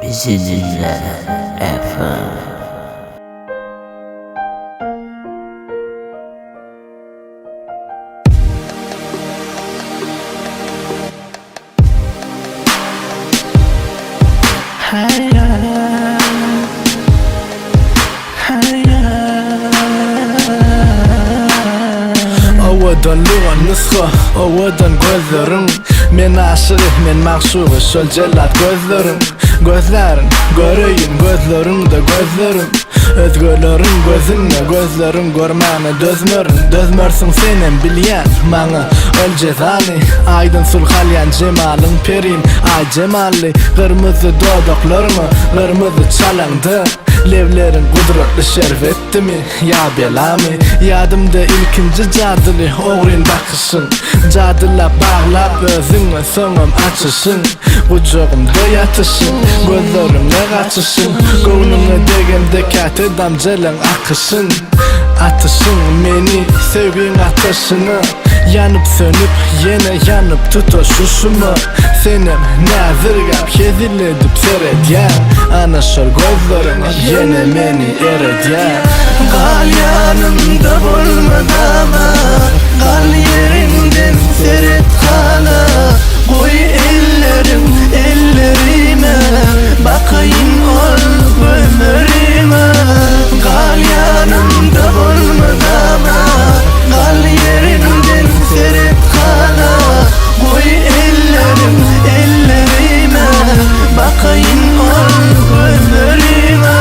Bizi dinle FM. Owadan luğan nusxa, owadan gözlerim. Men aşık, men mağşuq, şol jellat gözlerim. Gözlerin, göreyim gözlerimde gözlerim. Özgölerim gözünne, gözlerim görmene dözmörün. Dözmörsün senem bilyen, maňa öl cezany. Aydın sulhalyan cemalın perin, ay cemalli. Kırmızı dodaklarımı, kırmızı çalandı. Levlerin kudretli şervetti mi, ya bela mi? Yadımda ilkinci cadılı oğrin bakışın. Cadıla bağlap özünle soňam açışın. Kucağımda yatışın, gözlerimle kaçışın. Göwnüňe degemde käte damjalan akışın. Atışın meni, sevgin ateşini. Yanıp sönüp, yine yanıp tutuşuşumu. Senem nazırgap, keziledip seyredýär. Ana şol gözlerim, yine meni eredýär. Gal yanımda bolmadama, gal yerimden seret hala. Koy ellerim ellerime, bakayım ol ömrüme. Gal yanımda bolmadama, gal yerimden seret hala. Koy ellerim ellerime, bakayım ol ömrüme.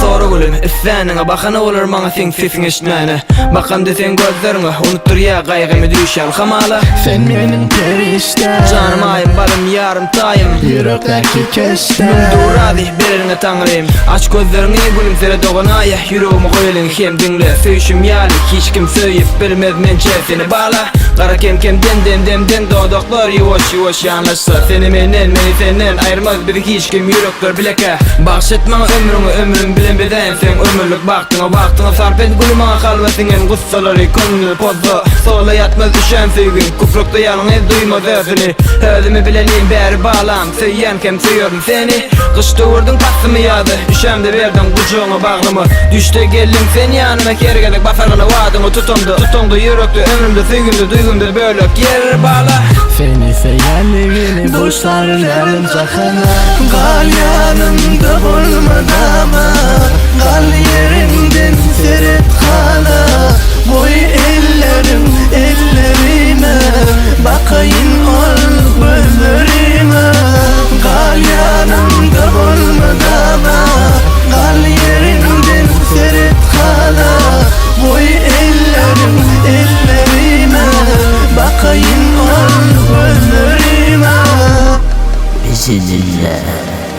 Sonra gülüm, issäniňe bakana bolar maňa sen sesiň eşitmäne. Bakanda sen gözleriňe unutdur ya gaýgymy düşýär hamala. Sen menin perişte, Canım ayım, balım, yarım, tayım. yürekteki keşte. Duradi berine taňrym. Aç gözleriňi gülümsere doganaya. Yüreğimi goýalyň hem diňle. Söýüşüm ýaly, hiç kim söýüp bilmez mençe seni bağla. Kara kem dem dodaklar yuwaş yuwaş ýanlaşsa. Seni menden, meni senden aýyrmaz bizi hiç kim yürekler bileke. Bagşetmaň ömrüňi ömrüm bilen bedäň. Sen ömürlük baktyňa sarp et gülümaňa kalbasyňen gussalary köňlü pozda. Sola ýatmaz düşen söýgün, kufrukda ýalyň ez duýmaz özüni. Özümi bilenim bäri bağlam, söýýän kem söýürdüm seni. Kışta vurdun patsymy ýazy, üşemde berdim gujuğuna baglymy. Düşte geldim sen ýanyma, kergelik basargyna wadyňy tutumdy. Tutumdy yürekde, ömrümde, söýgümde, duýgumda bölük yer bağla. Seni seýerligini boşlarlarym sakana. Gal yanımda bolmadama, gal yerimden seret hala. Koy ellerim ellerime, bakayım ol ömrüme. Gal yanımda bolmadama, gal yerimden seret hala. Koy ellerim ellerime, bakayım ol ömrüme. Bizi dinle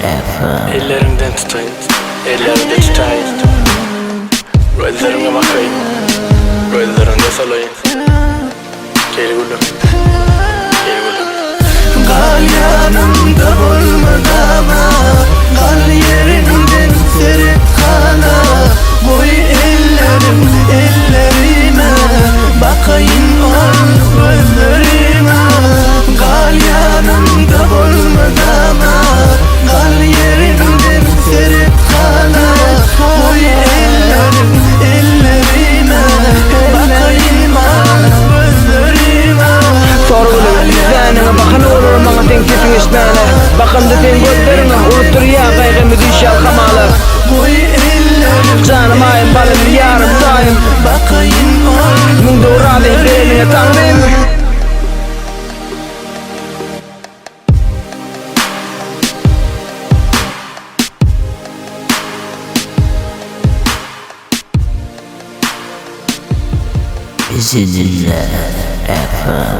FM. Ellerimden tutayım, ellerimde tutayım. Gözlerime bakayım, gözlerinde salayım. Gel gülüm, gel gülüm. Gal yanımda bolmadama, gal yerimden seret hala. Koy ellerim ellerime, bakayım ol ömrüme. Gal yanımda bolmadama, gal yerimden seret hala. Koy ellerim ellerime, bakayım ol ömrüme. Sonra gülüm, issäniňe bakana bolar maňa sen sesiň eşitmäne. Bakanda sen gözleriňe unutdur ya gaýgymy düşýär hamala. Koy ellerim Canım ayım, balım, yarım, tayım. bakayım ol. Muňda urady berine taňrym. Bizi dinle FM.